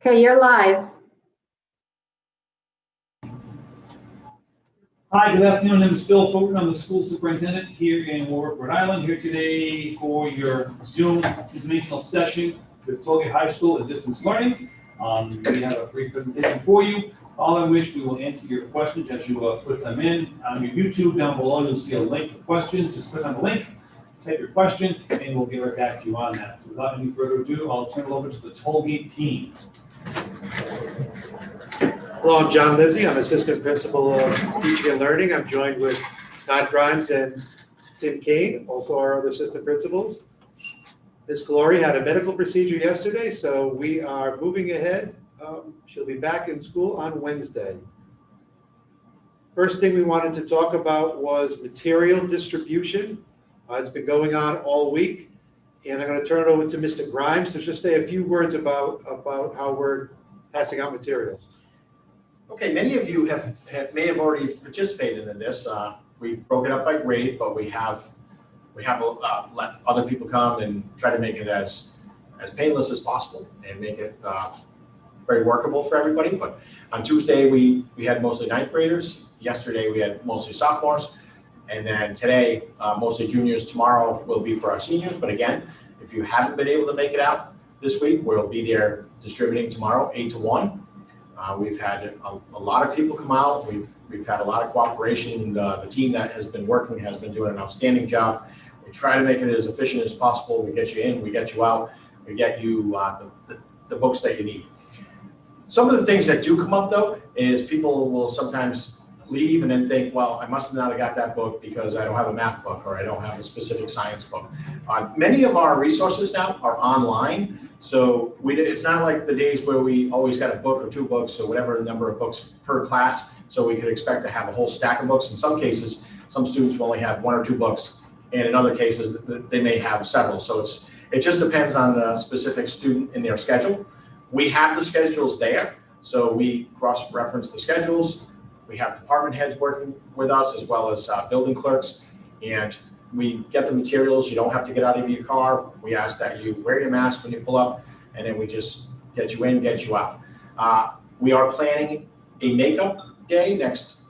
Okay, you're live. Hi, good afternoon. My name is Phil Fulton. I'm the school superintendent here in Warwick, Rhode Island. Here today for your Zoom informational session with Tollgate High School and distance learning. We have a brief presentation for you, following which we will answer your questions as you put them in. On your YouTube down below, you'll see a link for questions. Just click on the link, type your question, and we'll get right back to you on that. So without any further ado, I'll turn it over to the Tollgate team. Hello, I'm John Livesey. I'm Assistant Principal of Teaching and Learning. I'm joined with Todd Grimes and Tim Kane, also our other assistant principals. Ms. Calori had a medical procedure yesterday, so we are moving ahead. She'll be back in school on Wednesday. First thing we wanted to talk about was material distribution. It's been going on all week, and I'm going to turn it over to Mr. Grimes to just say a few words about how we're passing out materials. Okay, many of you may have already participated in this. We broke it up by grade, but we have let other people come and try to make it as painless as possible and make it very workable for everybody. But on Tuesday we had mostly ninth graders. Yesterday we had mostly sophomores, and then today mostly juniors. Tomorrow will be for our seniors. But again, if you haven't been able to make it out this week, we'll be there distributing tomorrow 8 to 1. We've had a lot of people come out. We've had a lot of cooperation. The team that has been working has been doing an outstanding job. We try to make it as efficient as possible. We get you in, we get you out, we get you the books that you need. Some of the things that do come up though is people will sometimes leave and then think, well, I must not have got that book because I don't have a math book or I don't have a specific science book. Many of our resources now are online. So it's not like the days where we always got a book or two books or whatever number of books per class. So we could expect to have a whole stack of books. In some cases, some students will only have 1 or 2 books, and in other cases, they may have several. So it just depends on the specific student and their schedule. We have the schedules there, so we cross-reference the schedules. We have department heads working with us as well as building clerks, and we get the materials. You don't have to get out of your car. We ask that you wear your mask when you pull up, and then we just get you in, get you out. We are planning a makeup day next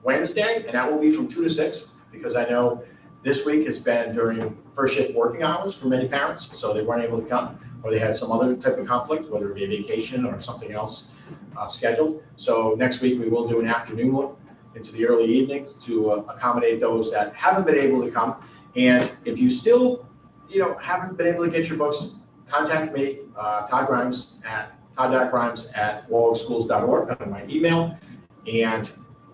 Wednesday, and that will be from 2 to 6, because I know this week has been during first shift working hours for many parents, so they weren't able to come, or they had some other type of conflict, whether it be a vacation or something else scheduled. So next week we will do an afternoon one into the early evenings to accommodate those that haven't been able to come. And if you still, haven't been able to get your books, contact me, todd.grimes@warwickschools.org on my email, and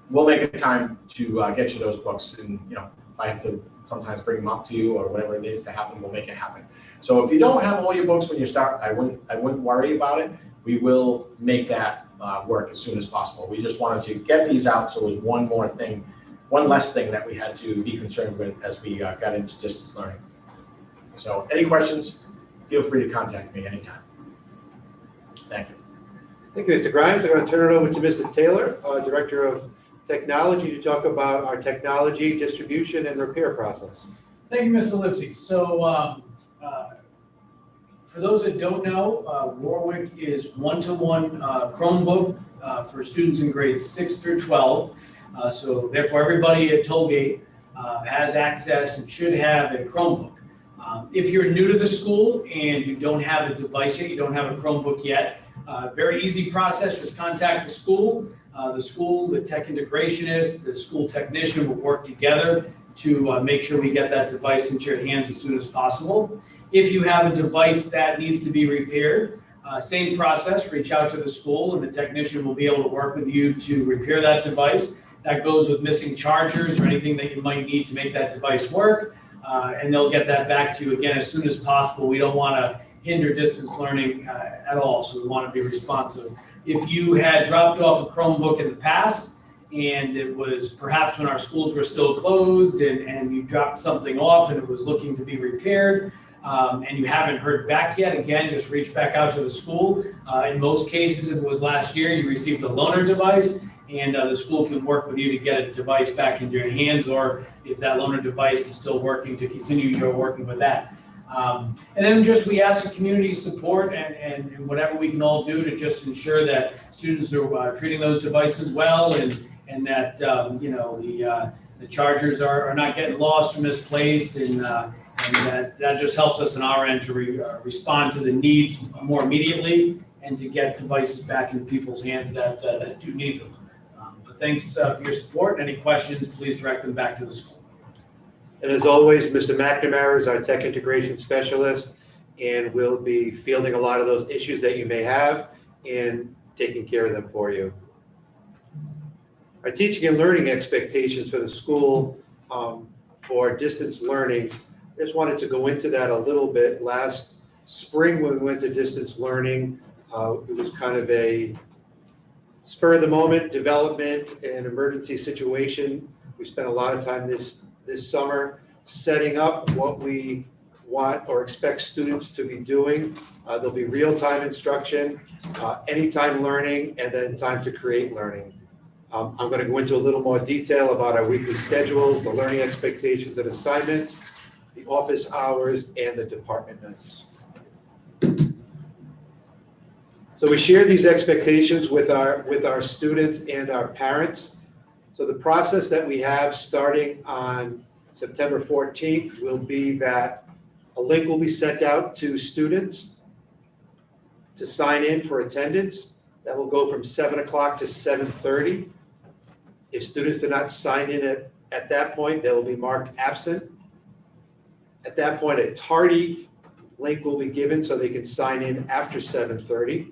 we'll make a time to get you those books. And if I have to sometimes bring them up to you or whatever it needs to happen, we'll make it happen. So if you don't have all your books when you start, I wouldn't worry about it. We will make that work as soon as possible. We just wanted to get these out, so it was one less thing that we had to be concerned with as we got into distance learning. So any questions, feel free to contact me anytime. Thank you. Thank you, Mr. Grimes. I'm going to turn it over to Mr. Taylor, Director of Technology, to talk about our technology distribution and repair process. Thank you, Mr. Livesey. So for those that don't know, Warwick is one-to-one Chromebook for students in grades 6 through 12. So therefore, everybody at Tollgate has access and should have a Chromebook. If you're new to the school and you don't have a device yet, you don't have a Chromebook yet, very easy process, just contact the school. The tech integrationist, the school technician will work together to make sure we get that device into your hands as soon as possible. If you have a device that needs to be repaired, same process, reach out to the school and the technician will be able to work with you to repair that device. That goes with missing chargers or anything that you might need to make that device work. And they'll get that back to you again as soon as possible. We don't want to hinder distance learning at all, so we want to be responsive. If you had dropped off a Chromebook in the past and it was perhaps when our schools were still closed and you dropped something off and it was looking to be repaired, and you haven't heard back yet, again, just reach back out to the school. In most cases, if it was last year, you received a loaner device, and the school can work with you to get a device back into your hands, or if that loaner device is still working, to continue your working with that. And then just we ask the community support and whatever we can all do to just ensure that students are treating those devices well and that, the chargers are not getting lost or misplaced and that just helps us on our end to respond to the needs more immediately and to get devices back into people's hands that do need them. But thanks for your support. Any questions, please direct them back to the school. And as always, Mr. McNamara is our tech integration specialist and will be fielding a lot of those issues that you may have and taking care of them for you. Our teaching and learning expectations for the school for distance learning, I just wanted to go into that a little bit. Last spring when we went to distance learning, it was kind of a spur of the moment development and emergency situation. We spent a lot of time this summer setting up what we want or expect students to be doing. There'll be real-time instruction, anytime learning, and then time to create learning. I'm going to go into a little more detail about our weekly schedules, the learning expectations and assignments, the office hours, and the department notes. So we share these expectations with our students and our parents. So the process that we have starting on September 14th will be that a link will be sent out to students to sign in for attendance. That will go from 7 o'clock to 7:30. If students do not sign in at that point, they will be marked absent. At that point, a tardy link will be given so they can sign in after 7:30.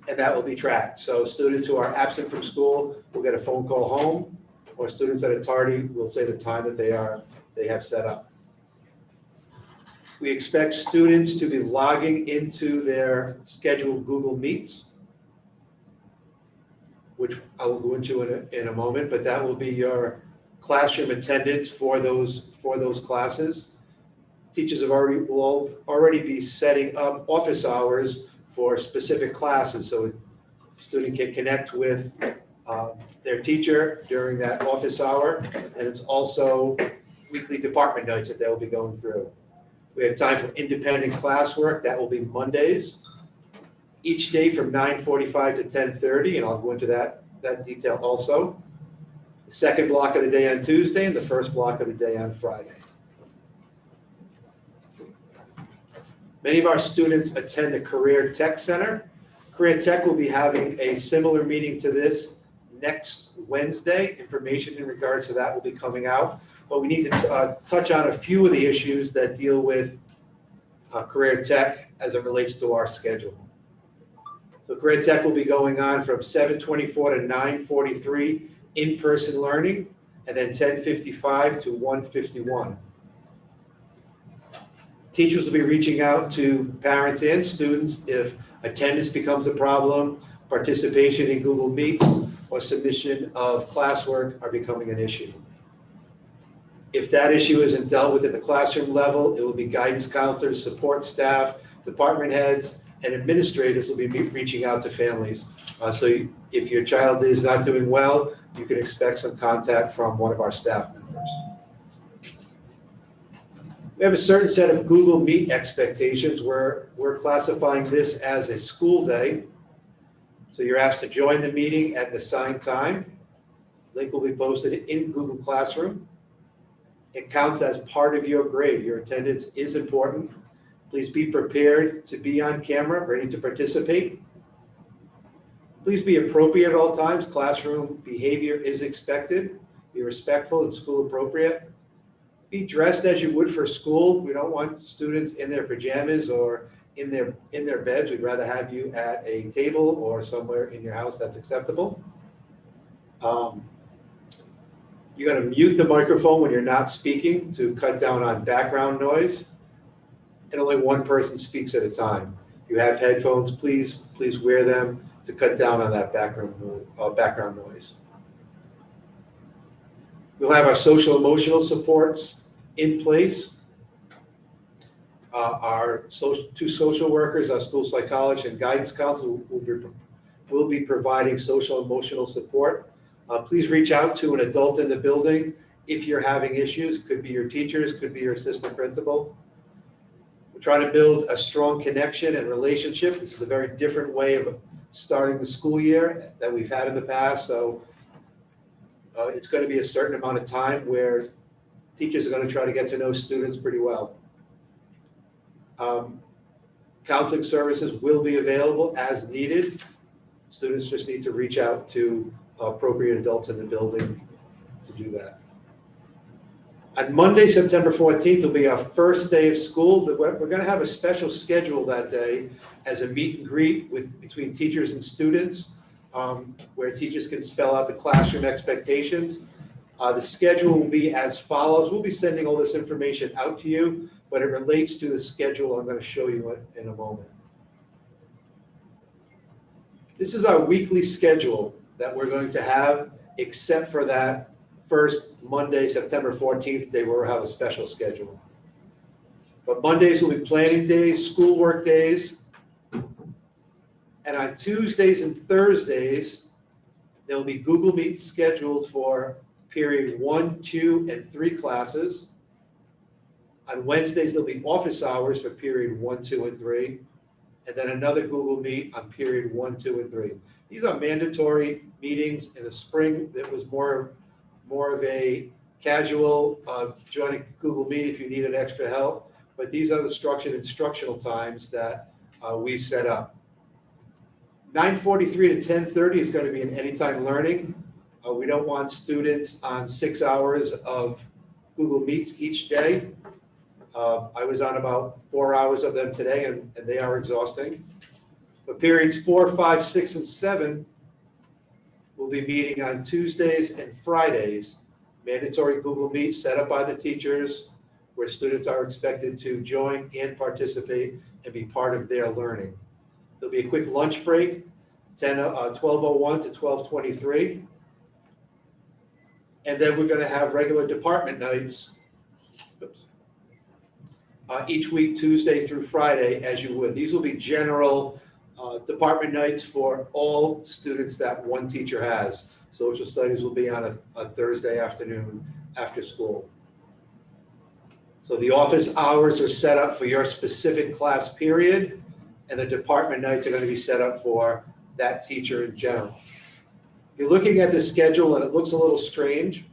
And that will be tracked. So students who are absent from school will get a phone call home, or students that are tardy will say the time that they have set up. We expect students to be logging into their scheduled Google Meets, which I will go into in a moment, but that will be your classroom attendance for those classes. Teachers will already be setting up office hours for specific classes, so a student can connect with their teacher during that office hour, and it's also weekly department notes that they'll be going through. We have time for independent classwork. That will be Mondays, each day from 9:45 to 10:30, and I'll go into that detail also. The second block of the day on Tuesday and the first block of the day on Friday. Many of our students attend the Career Tech Center. Career Tech will be having a similar meeting to this next Wednesday. Information in regards to that will be coming out. But we need to touch on a few of the issues that deal with Career Tech as it relates to our schedule. So Career Tech will be going on from 7:24 to 9:43 in-person learning, and then 10:55 to 1:51. Teachers will be reaching out to parents and students if attendance becomes a problem, participation in Google Meets, or submission of classwork are becoming an issue. If that issue isn't dealt with at the classroom level, it will be guidance counselors, support staff, department heads, and administrators will be reaching out to families. So if your child is not doing well, you can expect some contact from one of our staff members. We have a certain set of Google Meet expectations where we're classifying this as a school day. So you're asked to join the meeting at the assigned time. Link will be posted in Google Classroom. It counts as part of your grade. Your attendance is important. Please be prepared to be on camera, ready to participate. Please be appropriate at all times. Classroom behavior is expected. Be respectful and school appropriate. Be dressed as you would for school. We don't want students in their pajamas or in their beds. We'd rather have you at a table or somewhere in your house that's acceptable. You're going to mute the microphone when you're not speaking to cut down on background noise. And only one person speaks at a time. If you have headphones, please wear them to cut down on that background noise. We'll have our social emotional supports in place. Our two social workers, our school psychologist and guidance counselor will be providing social emotional support. Please reach out to an adult in the building if you're having issues. Could be your teachers, could be your assistant principal. We're trying to build a strong connection and relationship. This is a very different way of starting the school year that we've had in the past. So it's going to be a certain amount of time where teachers are going to try to get to know students pretty well. Counseling services will be available as needed. Students just need to reach out to appropriate adults in the building to do that. On Monday, September 14th, will be our first day of school. We're going to have a special schedule that day as a meet and greet between teachers and students, where teachers can spell out the classroom expectations. The schedule will be as follows. We'll be sending all this information out to you, but it relates to the schedule I'm going to show you in a moment. This is our weekly schedule that we're going to have, except for that first Monday, September 14th day, where we'll have a special schedule. But Mondays will be planning days, schoolwork days, and on Tuesdays and Thursdays, there'll be Google Meets scheduled for period 1, 2, and 3 classes. On Wednesdays, there'll be office hours for period 1, 2, and 3, and then another Google Meet on period 1, 2, and 3. These are mandatory meetings. In the spring, that was more of a casual join a Google Meet if you needed extra help, but these are the structured instructional times that we set up. 9:43 to 10:30 is going to be an anytime learning. We don't want students on 6 hours of Google Meets each day. I was on about 4 hours of them today, and they are exhausting. But periods 4, 5, 6, and 7 will be meeting on Tuesdays and Fridays. Mandatory Google Meets set up by the teachers, where students are expected to join and participate and be part of their learning. There'll be a quick lunch break, 12:01 to 12:23. And then we're going to have regular department nights each week, Tuesday through Friday, as you would. These will be general department nights for all students that one teacher has. Social studies will be on a Thursday afternoon after school. So the office hours are set up for your specific class period, and the department nights are going to be set up for that teacher in general. You're looking at the schedule and it looks a little strange.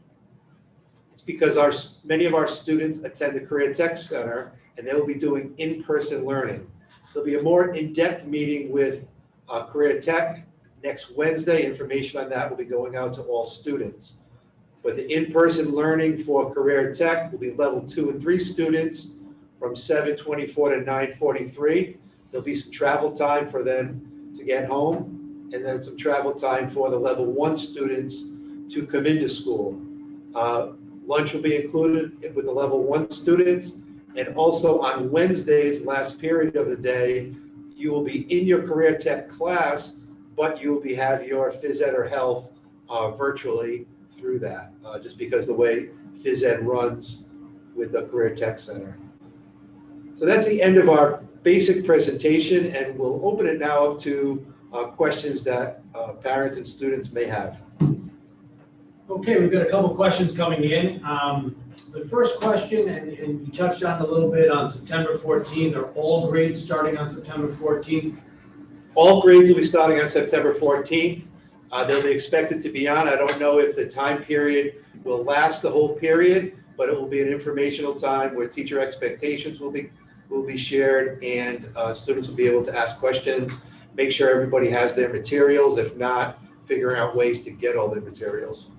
It's because many of our students attend the Career Tech Center, and they'll be doing in-person learning. There'll be a more in-depth meeting with Career Tech next Wednesday. Information on that will be going out to all students. But the in-person learning for Career Tech will be level 2 and 3 students from 7:24 to 9:43. There'll be some travel time for them to get home, and then some travel time for the level 1 students to come into school. Lunch will be included with the level 1 students, and also on Wednesdays, last period of the day, you will be in your Career Tech class, but you will have your phys ed or health virtually through that, just because the way phys ed runs with the Career Tech Center. So that's the end of our basic presentation, and we'll open it now up to questions that parents and students may have. Okay, we've got a couple questions coming in. The first question, and you touched on it a little bit on September 14th, are all grades starting on September 14th? All grades will be starting on September 14th. They'll be expected to be on. I don't know if the time period will last the whole period, but it will be an informational time where teacher expectations will be shared, and students will be able to ask questions, make sure everybody has their materials. If not, figuring out ways to get all their materials.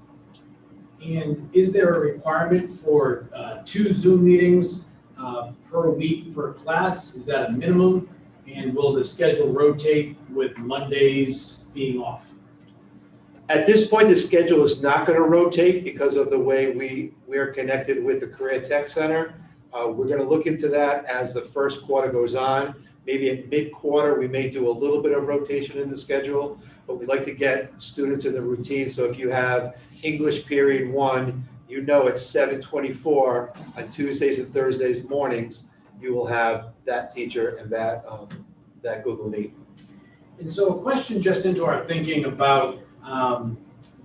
And is there a requirement for 2 Zoom meetings per week per class? Is that a minimum? And will the schedule rotate with Mondays being off? At this point, the schedule is not going to rotate because of the way we're connected with the Career Tech Center. We're going to look into that as the first quarter goes on. Maybe at mid-quarter, we may do a little bit of rotation in the schedule, but we'd like to get students in the routine. So if you have English period 1, you know at 7:24 on Tuesdays and Thursdays mornings, you will have that teacher and that Google Meet. And so a question just into our thinking about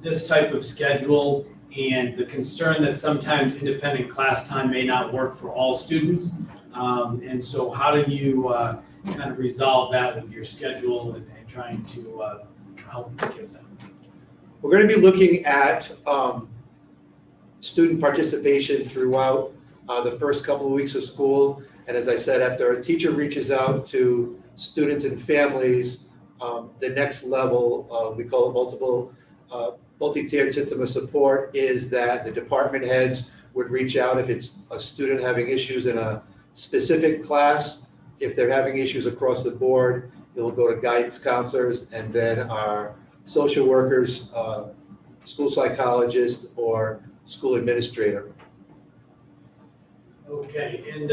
this type of schedule and the concern that sometimes independent class time may not work for all students. And so how do you kind of resolve that with your schedule and trying to help the kids out? We're going to be looking at student participation throughout the first couple of weeks of school. And as I said, after a teacher reaches out to students and families, the next level, we call it multi-tiered system of support, is that the department heads would reach out if it's a student having issues in a specific class. If they're having issues across the board, it will go to guidance counselors, and then our social workers, school psychologist, or school administrator. Okay, and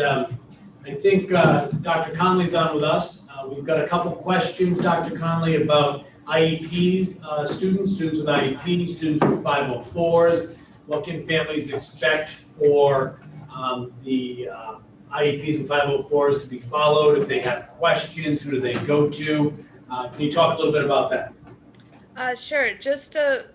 I think Dr. Conley's on with us. We've got a couple questions, Dr. Conley, about IEP students with IEP, students with 504s. What can families expect for the IEPs and 504s to be followed? If they have questions, who do they go to? Can you talk a little bit about that? Sure. Just to,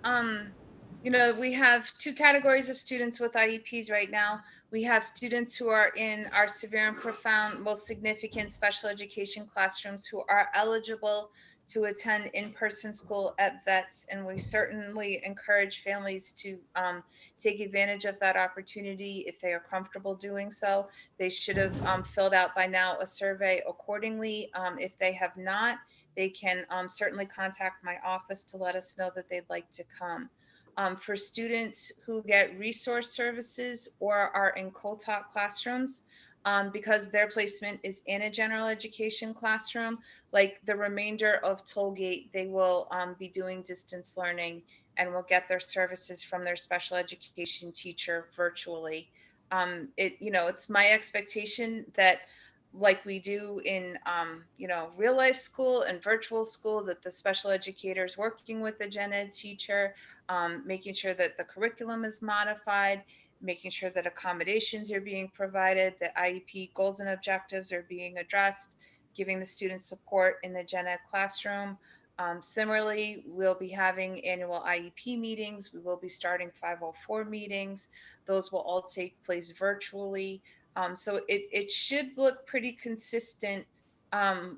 we have two categories of students with IEPs right now. We have students who are in our severe and profound, most significant special education classrooms who are eligible to attend in-person school at VETS, and we certainly encourage families to take advantage of that opportunity if they are comfortable doing so. They should have filled out by now a survey accordingly. If they have not, they can certainly contact my office to let us know that they'd like to come. For students who get resource services or are in co-taught classrooms, because their placement is in a general education classroom, like the remainder of Tollgate, they will be doing distance learning and will get their services from their special education teacher virtually. It's my expectation that, like we do in real life school and virtual school, that the special educators working with the gen ed teacher, making sure that the curriculum is modified, making sure that accommodations are being provided, that IEP goals and objectives are being addressed, giving the students support in the gen ed classroom. Similarly, we'll be having annual IEP meetings. We will be starting 504 meetings. Those will all take place virtually. So it should look pretty consistent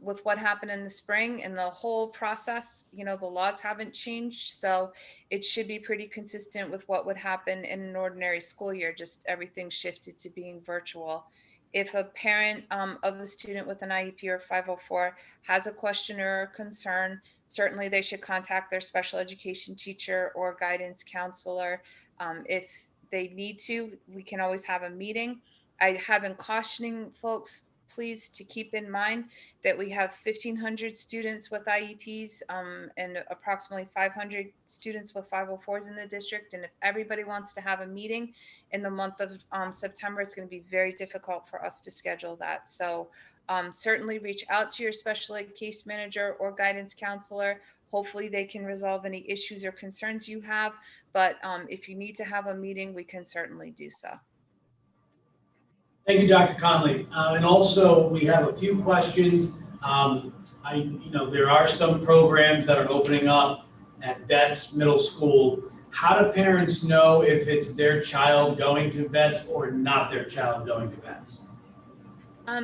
with what happened in the spring and the whole process. The laws haven't changed, so it should be pretty consistent with what would happen in an ordinary school year, just everything shifted to being virtual. If a parent of a student with an IEP or 504 has a question or a concern, certainly they should contact their special education teacher or guidance counselor. If they need to, we can always have a meeting. I have been cautioning folks, please, to keep in mind that we have 1,500 students with IEPs and approximately 500 students with 504s in the district. And if everybody wants to have a meeting in the month of September, it's going to be very difficult for us to schedule that. So certainly reach out to your special ed case manager or guidance counselor. Hopefully they can resolve any issues or concerns you have. But if you need to have a meeting, we can certainly do so. Thank you, Dr. Conley. And also, we have a few questions. There are some programs that are opening up at VETS Middle School. How do parents know if it's their child going to VETS or not their child going to VETS?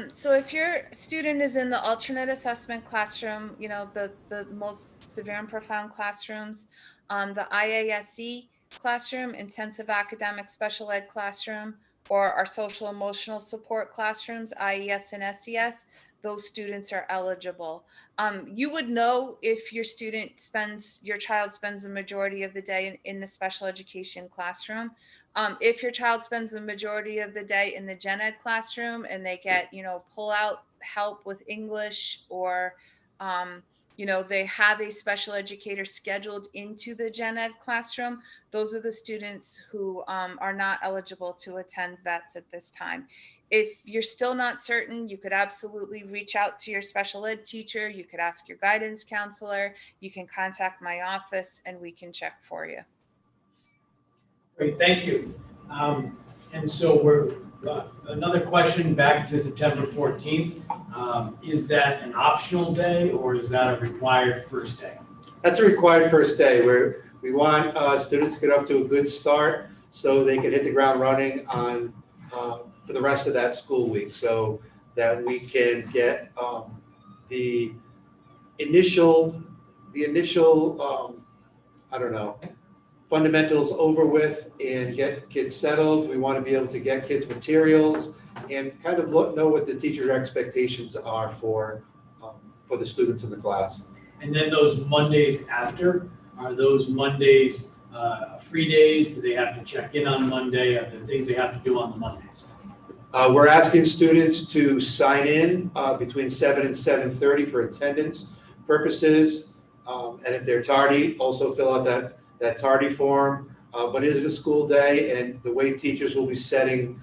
So if your student is in the alternate assessment classroom, the most severe and profound classrooms, the IASE classroom, intensive academic special ed classroom, or our social emotional support classrooms, IES and SES, those students are eligible. You would know if your child spends the majority of the day in the special education classroom. If your child spends the majority of the day in the gen ed classroom and they get, pull out help with English, or they have a special educator scheduled into the gen ed classroom, those are the students who are not eligible to attend VETS at this time. If you're still not certain, you could absolutely reach out to your special ed teacher. You could ask your guidance counselor. You can contact my office and we can check for you. Great, thank you. And so we're another question back to September 14th. Is that an optional day or is that a required first day? That's a required first day where we want students to get off to a good start. so they can hit the ground running on, for the rest of that school week, so that we can get the initial, I don't know, fundamentals over with and get kids settled. We want to be able to get kids materials and kind of know what the teacher expectations are for the students in the class. And then those Mondays after, are those Mondays free days? Do they have to check in on Monday? Are there things they have to do on the Mondays? We're asking students to sign in between 7 and 7:30 for attendance purposes. And if they're tardy, also fill out that tardy form. But it is a school day, and the way teachers will be setting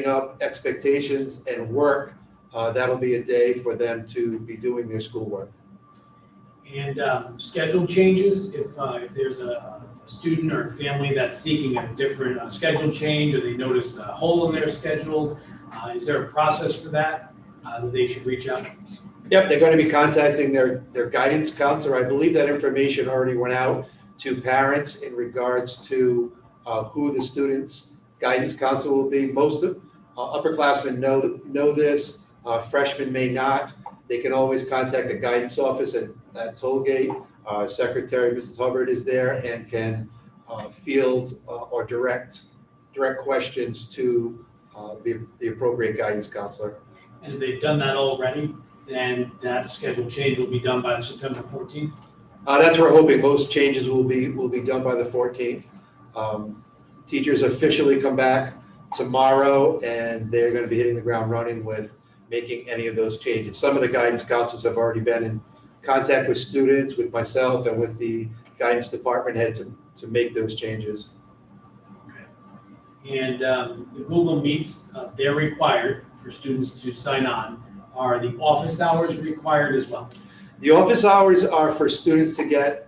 up expectations and work, that'll be a day for them to be doing their schoolwork. And schedule changes, if there's a student or a family that's seeking a different schedule change, or they notice a hole in their schedule, is there a process for that they should reach out? Yep, they're going to be contacting their guidance counselor. I believe that information already went out to parents in regards to who the student's guidance counselor will be. Most of upperclassmen know this, freshmen may not. They can always contact the guidance office at Tollgate. Secretary Mrs. Hubbard is there and can field or direct questions to the appropriate guidance counselor. And if they've done that already, then that schedule change will be done by September 14th? That's what we're hoping. Most changes will be done by the 14th. Teachers officially come back tomorrow, and they're going to be hitting the ground running with making any of those changes. Some of the guidance counselors have already been in contact with students, with myself, and with the guidance department head to make those changes. Okay. And the Google Meets, they're required for students to sign on. Are the office hours required as well? The office hours are for students to get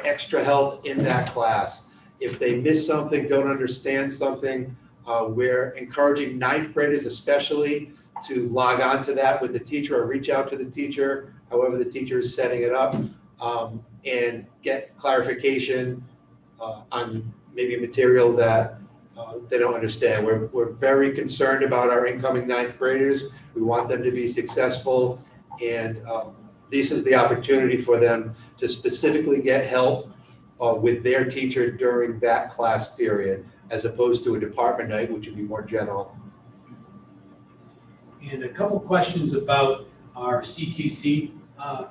extra help in that class. If they miss something, don't understand something, we're encouraging ninth graders especially to log on to that with the teacher or reach out to the teacher, however the teacher is setting it up, and get clarification on maybe material that they don't understand. We're very concerned about our incoming ninth graders. We want them to be successful, and this is the opportunity for them to specifically get help with their teacher during that class period, as opposed to a department night, which would be more general. And a couple questions about our CTC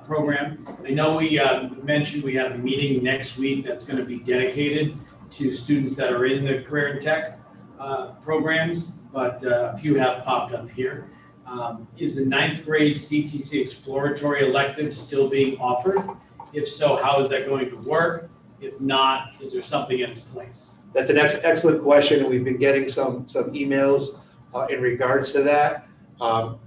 program. I know we mentioned we have a meeting next week that's going to be dedicated to students that are in the career and tech programs, but a few have popped up here. Is the ninth grade CTC exploratory elective still being offered? If so, how is that going to work? If not, is there something in its place? That's an excellent question, and we've been getting some emails in regards to that. Parents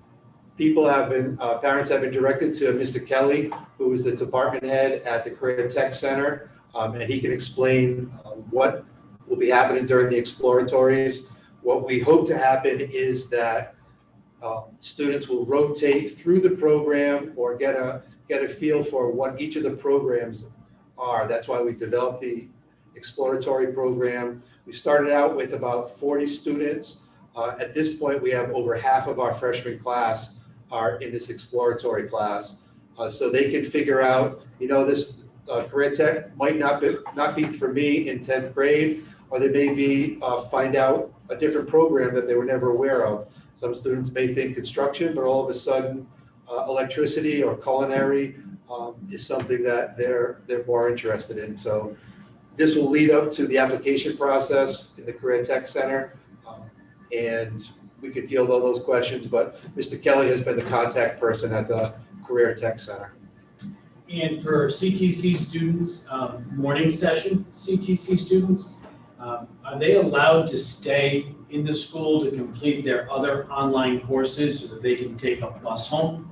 have been directed to Mr. Kelly, who is the department head at the Career Tech Center, and he can explain what will be happening during the exploratories. What we hope to happen is that students will rotate through the program or get a feel for what each of the programs are. That's why we developed the exploratory program. We started out with about 40 students. At this point, we have over half of our freshman class are in this exploratory class. So they can figure out, this career tech might not be for me in 10th grade, or they may find out a different program that they were never aware of. Some students may think construction, but all of a sudden electricity or culinary is something that they're more interested in. So this will lead up to the application process in the Career Tech Center, and we can field all those questions, but Mr. Kelly has been the contact person at the Career Tech Center. And for CTC students, morning session CTC students, are they allowed to stay in the school to complete their other online courses so that they can take a bus home?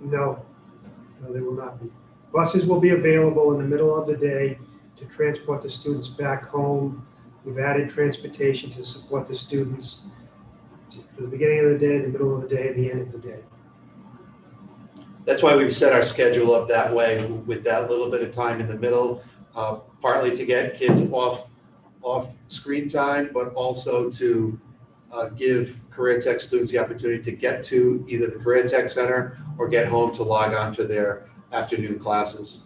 No, they will not be. Buses will be available in the middle of the day to transport the students back home. We've added transportation to support the students for the beginning of the day, the middle of the day, and the end of the day. That's why we've set our schedule up that way, with that little bit of time in the middle, partly to get kids off off screen time, but also to give Career Tech students the opportunity to get to either the Career Tech Center or get home to log on to their afternoon classes.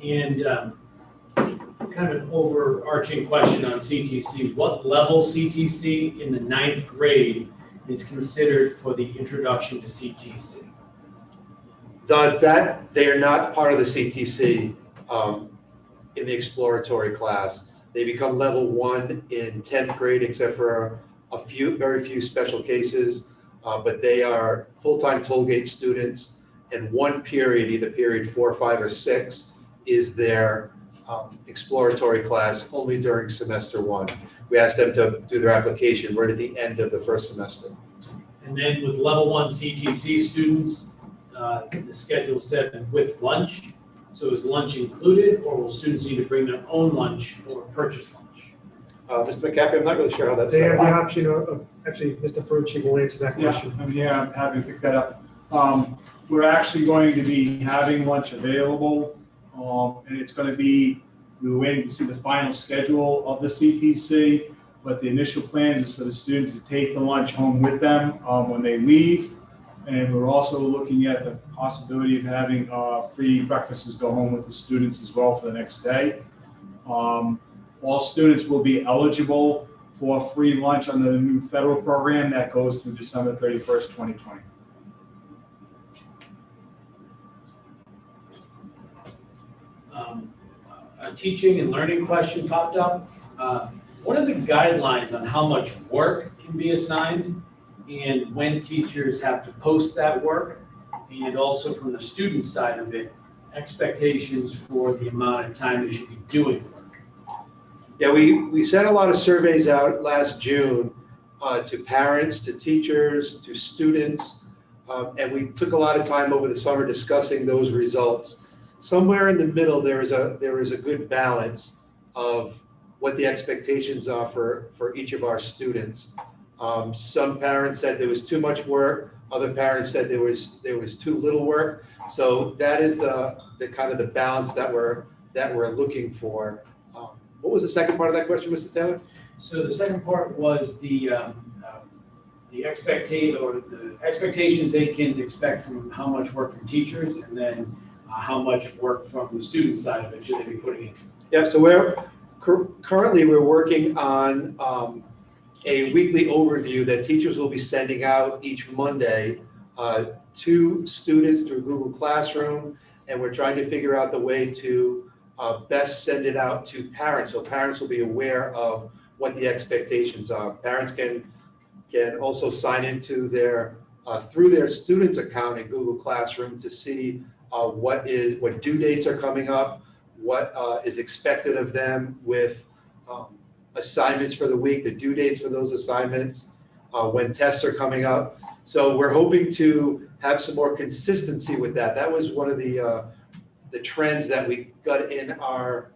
And kind of an overarching question on CTC. What level CTC in the 9th grade is considered for the introduction to CTC? That they are not part of the CTC in the exploratory class. They become level 1 in 10th grade, except for very few special cases, but they are full-time Tollgate students, and one period, either period 4, 5, or 6, is their exploratory class only during semester 1. We ask them to do their application right at the end of the first semester. And then with level 1 CTC students, the schedule said with lunch. So is lunch included, or will students need to bring their own lunch or purchase lunch? Mr. McCaffrey, I'm not really sure how that's They set have the up. option of, actually, Mr. Ferrucci will answer that Yeah, question. I'm here, I'm happy to pick that up. We're actually going to be having lunch available, and it's gonna be, we were waiting to see the final schedule of the CTC, but the initial plan is for the student to take the lunch home with them when they leave. And we're also looking at the possibility of having free breakfasts go home with the students as well for the next day. All students will be eligible for free lunch under the new federal program that goes through December 31st, 2020. A teaching and learning question popped up. What are the guidelines on how much work can be assigned and when teachers have to post that work? And also from the student side of it, expectations for the amount of time they should be doing work. Yeah, we sent a lot of surveys out last June to parents, to teachers, to students, and we took a lot of time over the summer discussing those results. Somewhere in the middle, there is a good balance of what the expectations are for each of our students. Some parents said there was too much work. Other parents said there was too little work. So that is the kind of the balance that we're looking for. What was the second part of that question, Mr. Taylor? So the second part was the expectations they can expect from how much work from teachers, and then how much work from the student side of it should they be putting in. Yeah, so currently we're working on a weekly overview that teachers will be sending out each Monday to students through Google Classroom, and we're trying to figure out the way to best send it out to parents, so parents will be aware of what the expectations are. Parents can also sign into their through their students account in Google Classroom to see what due dates are coming up, what is expected of them with assignments for the week, the due dates for those assignments, when tests are coming up. So we're hoping to have some more consistency with that. That was one of the trends that we got in our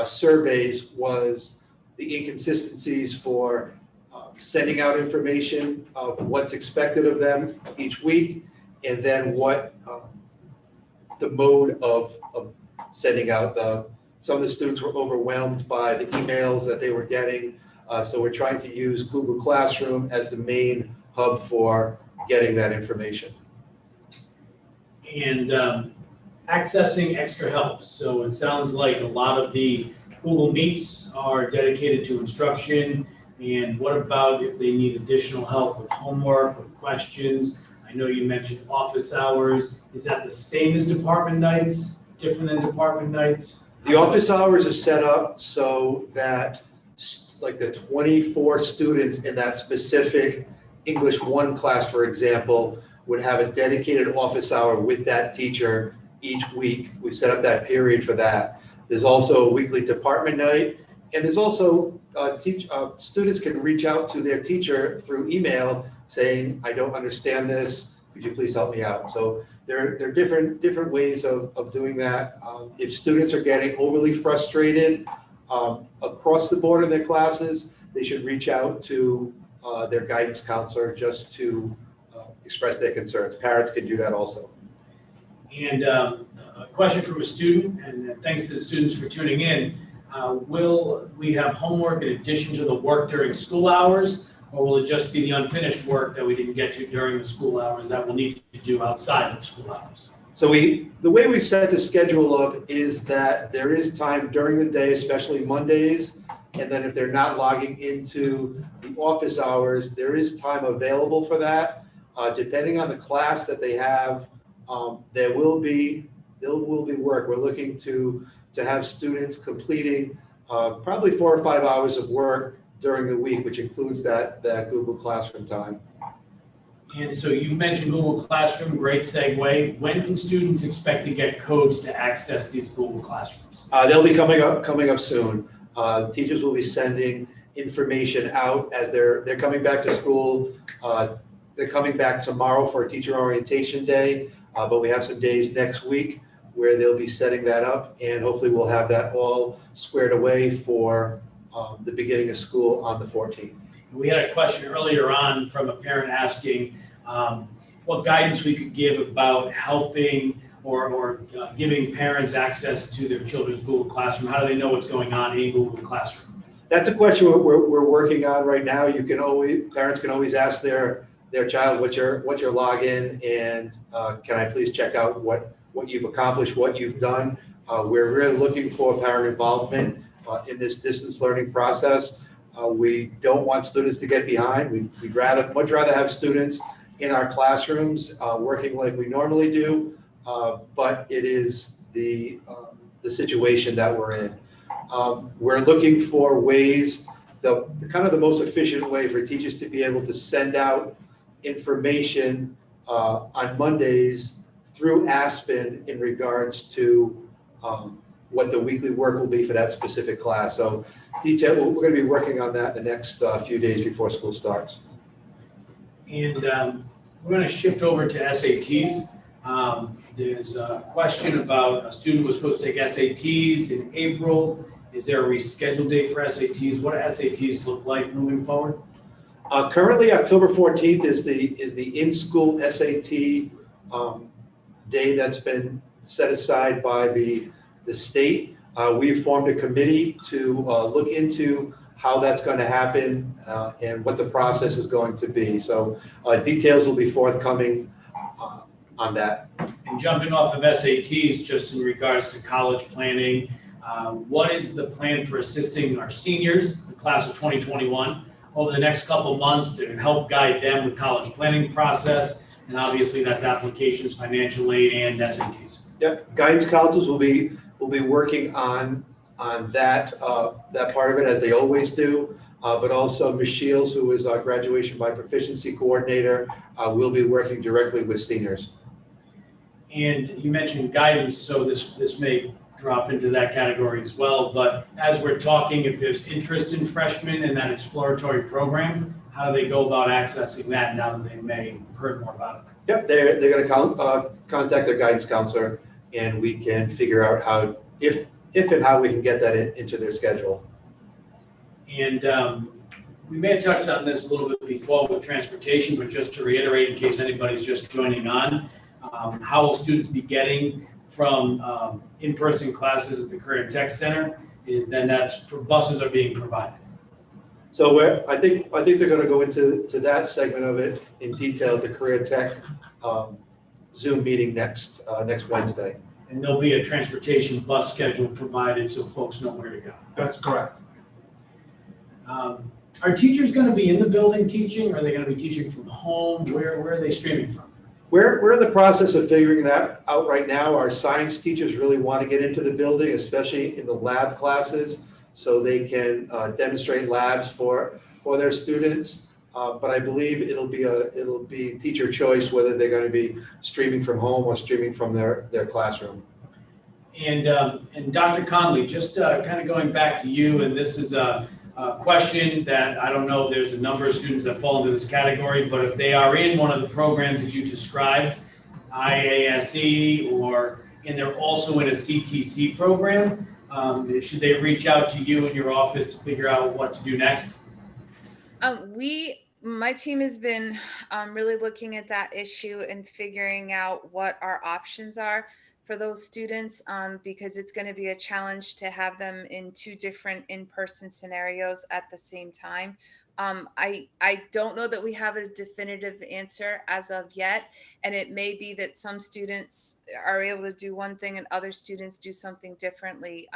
surveys, was the inconsistencies for sending out information of what's expected of them each week, and then what the mode of sending out. Some of the students were overwhelmed by the emails that they were getting, so we're trying to use Google Classroom as the main hub for getting that information. And accessing extra help. So it sounds like a lot of the Google Meets are dedicated to instruction. And what about if they need additional help with homework, with questions? I know you mentioned office hours. Is that the same as department nights, different than department nights? The office hours are set up so that like the 24 students in that specific English 1 class, for example, would have a dedicated office hour with that teacher each week. We set up that period for that. There's also a weekly department night, and there's also students can reach out to their teacher through email saying, I don't understand this, could you please help me out? So there are different ways of doing that. If students are getting overly frustrated across the board in their classes, they should reach out to their guidance counselor just to express their concerns. Parents can do that also. And a question from a student, and thanks to the students for tuning in. Will we have homework in addition to the work during school hours? Or will it just be the unfinished work that we didn't get to during the school hours that we'll need to do outside of the school hours? So the way we set the schedule up is that there is time during the day, especially Mondays, and then if they're not logging into the office hours, there is time available for that. Depending on the class that they have, there will be work. We're looking to have students completing probably 4 or 5 hours of work during the week, which includes that Google Classroom time. And so you mentioned Google Classroom, great segue. When can students expect to get codes to access these Google Classrooms? They'll be coming up soon. Teachers will be sending information out as they're coming back to school. They're coming back tomorrow for a teacher orientation day, but we have some days next week where they'll be setting that up, and hopefully we'll have that all squared away for the beginning of school on the 14th. We had a question earlier on from a parent asking what guidance we could give about helping or giving parents access to their children's Google Classroom. How do they know what's going on in Google Classroom? That's a question we're working on right now. Parents can always ask their child, what's your login, and can I please check out what you've accomplished, what you've done. We're really looking for parent involvement in this distance learning process. We don't want students to get behind. We'd much rather have students in our classrooms working like we normally do, but it is the situation that we're in. We're looking for ways, the most efficient way for teachers to be able to send out information on Mondays through Aspen in regards to what the weekly work will be for that specific class. So we're going to be working on that the next few days before school starts. And we're going to shift over to SATs. There's a question about a student who was supposed to take SATs in April. Is there a rescheduled date for SATs? What do SATs look like moving forward? Currently, October 14th is the in-school SAT day that's been set aside by the state. We've formed a committee to look into how that's going to happen and what the process is going to be. So details will be forthcoming on that. And jumping off of SATs, just in regards to college planning, what is the plan for assisting our seniors, the class of 2021, over the next couple of months to help guide them with college planning process? And obviously that's applications, financial aid, and SATs. Yep, guidance councils will be working on that part of it, as they always do. But also Ms. Shields, who is our graduation by proficiency coordinator, will be working directly with seniors. And you mentioned guidance, so this may drop into that category as well. But as we're talking, if there's interest in freshmen in that exploratory program, how do they go about accessing that now that they may have heard more about it? Yep, they're going to contact their guidance counselor, and we can figure out how, if and how we can get that into their schedule. And we may have touched on this a little bit before with transportation, but just to reiterate in case anybody's just joining on, how will students be getting from in-person classes at the Career Tech Center? Then that's buses are being provided. So I think they're going to go into that segment of it in detail at the Career Tech Zoom meeting next Wednesday. And there'll be a transportation bus schedule provided so folks know where to go. That's correct. Are teachers going to be in the building teaching? Or are they going to be teaching from home? Where are they streaming from? We're in the process of figuring that out right now. Our science teachers really want to get into the building, especially in the lab classes, so they can demonstrate labs for their students. But I believe it'll be teacher choice whether they're going to be streaming from home or streaming from their classroom. And Dr. Conley, just kind of going back to you, and this is a question that I don't know if there's a number of students that fall into this category, but if they are in one of the programs that you described, IASE, and they're also in a CTC program, should they reach out to you in your office to figure out what to do next? My team has been really looking at that issue and figuring out what our options are. for those students because it's going to be a challenge to have them in two different in-person scenarios at the same time. I don't know that we have a definitive answer as of yet, and it may be that some students are able to do one thing and other students do something differently.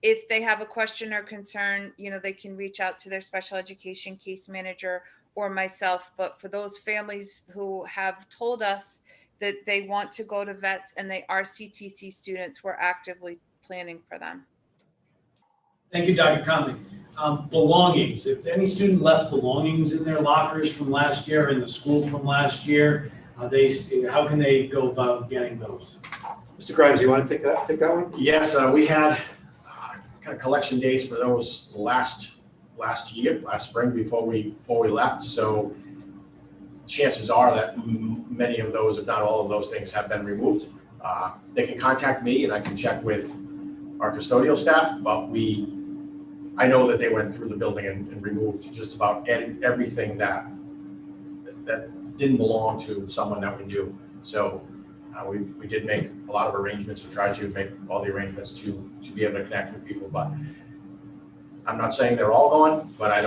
If they have a question or concern, they can reach out to their special education case manager or myself. But for those families who have told us that they want to go to vets and they are CTC students, we're actively planning for them. Thank you, Dr. Conley. Belongings, if any student left belongings in their lockers from last year, in the school from last year, how can they go about getting those? Mr. Grimes, you want to take that one? Yes, we had kind of collection days for those last spring before we left. So chances are that many of those, if not all of those things, have been removed. They can contact me and I can check with our custodial staff, but I know that they went through the building and removed just about everything that didn't belong to someone that we knew. So we did make a lot of arrangements and tried to make all the arrangements to be able to connect with people. But I'm not saying they're all gone, but I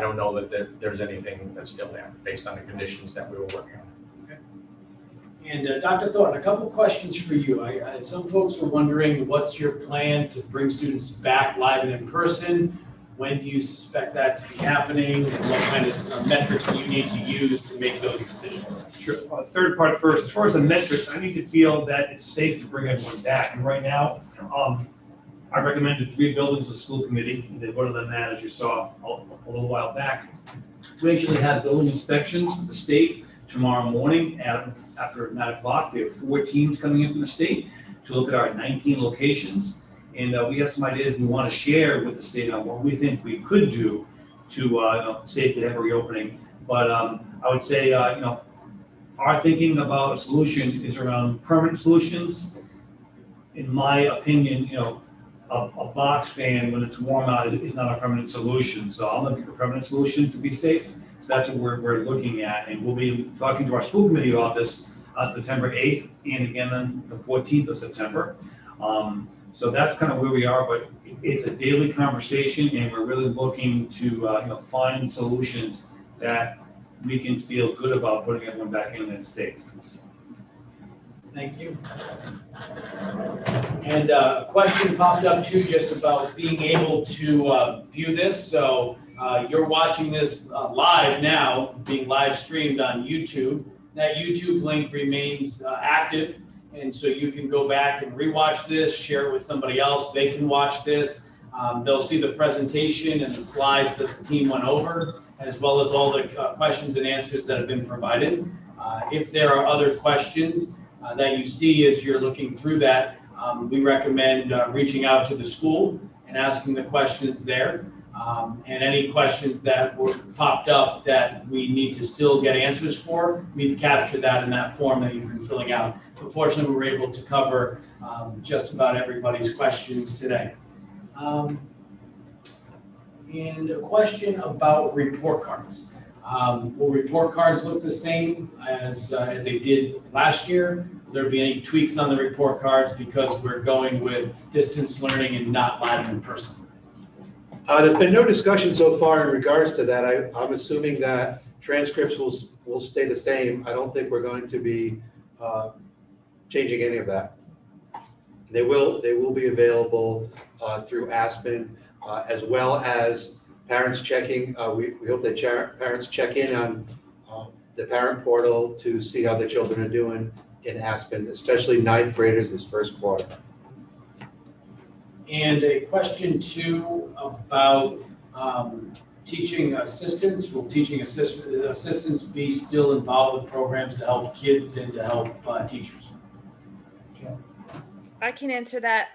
don't know that there's anything that's still there based on the conditions that we were working on. And Dr. Thornton, a couple questions for you. Some folks were wondering, what's your plan to bring students back live and in person? When do you suspect that to be happening? And what kind of metrics do you need to use to make those decisions? Sure. Third part first. As far as the metrics, I need to feel that it's safe to bring everyone back. And right now, I recommended 3 buildings of school committee. And they voted on that, as you saw a little while back. We actually had building inspections with the state tomorrow morning after 9 o'clock. We have 4 teams coming in from the state to look at our 19 locations. And we have some ideas we want to share with the state on what we think we could do to safely have a reopening. But I would say, our thinking about a solution is around permanent solutions. In my opinion, a box fan when it's warm out is not a permanent solution. So I'm looking for permanent solutions to be safe. So that's what we're looking at. And we'll be talking to our school committee office September 8th and again on the 14th of September. So that's kind of where we are, but it's a daily conversation and we're really looking to find solutions that we can feel good about putting everyone back in that's safe. Thank you. And a question popped up too, just about being able to view this. So you're watching this live now, being live streamed on YouTube. That YouTube link remains active. And so you can go back and rewatch this, share it with somebody else. They can watch this. They'll see the presentation and the slides that the team went over, as well as all the questions and answers that have been provided. If there are other questions that you see as you're looking through that, we recommend reaching out to the school and asking the questions there. And any questions that were popped up that we need to still get answers for, we need to capture that in that form that you've been filling out. But fortunately, we were able to cover just about everybody's questions today. And a question about report cards. Will report cards look the same as they did last year? Will there be any tweaks on the report cards because we're going with distance learning and not live in person? There's been no discussion so far in regards to that. I'm assuming that transcripts will stay the same. I don't think we're going to be changing any of that. They will be available through Aspen, as well as parents checking. We hope that parents check in on the parent portal to see how the children are doing in Aspen, especially 9th graders this first quarter. And a question too about teaching assistants. Will teaching assistants be still involved with programs to help kids and to help teachers? I can answer that.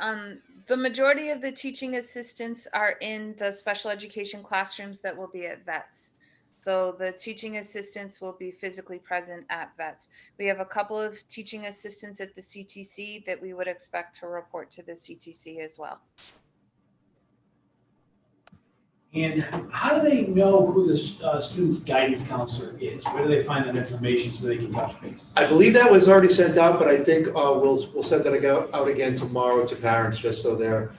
The majority of the teaching assistants are in the special education classrooms that will be at vets. So the teaching assistants will be physically present at vets. We have a couple of teaching assistants at the CTC that we would expect to report to the CTC as well. And how do they know who the student's guidance counselor is? Where do they find that information so they can touch base? I believe that was already sent out, but I think we'll send that out again tomorrow to parents, just so they're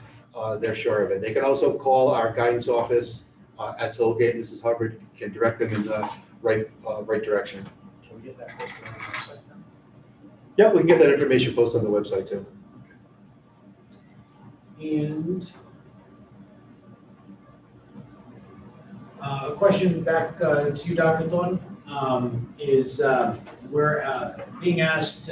sure of it. They can also call our guidance office at Tollgate. Mrs. Hubbard can direct them in the right direction. Can we get that posted on the website now? Yeah, we can get that information posted on the website too. And a question back to you, Dr. Thornton, is we're being asked,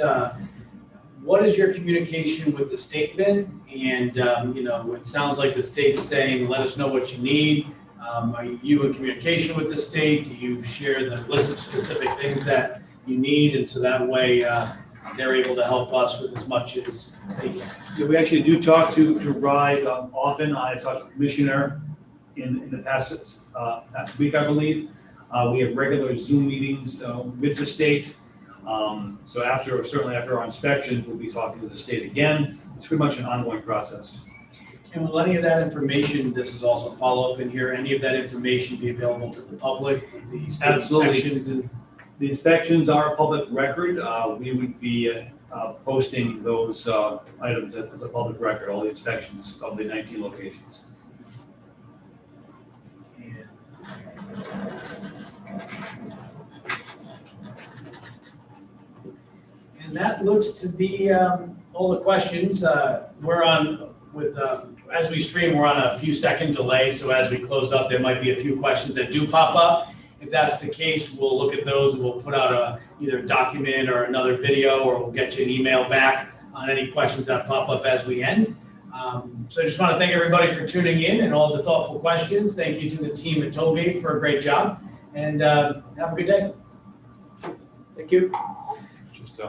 what is your communication with the state been? And, it sounds like the state's saying, let us know what you need. Are you in communication with the state? Do you share the list of specific things that you need? And so that way they're able to help us with as much as they can. Yeah, we actually do talk to RIDE often. I talked to the commissioner in the past week, I believe. We have regular Zoom meetings with the state. So certainly after our inspections, we'll be talking to the state again. It's pretty much an ongoing process. And will any of that information, this is also a follow-up in here, any of that information be available to the public? The state Absolutely. inspections and The inspections are a public record. We would be posting those items as a public record, all the inspections of the 19 locations. And that looks to be all the questions. We're on with, as we stream, we're on a few second delay. So as we close up, there might be a few questions that do pop up. If that's the case, we'll look at those. We'll put out either a document or another video, or we'll get you an email back on any questions that pop up as we end. So I just want to thank everybody for tuning in and all the thoughtful questions. Thank you to the team at Tollgate for a great job, and have a good day. Thank you. Just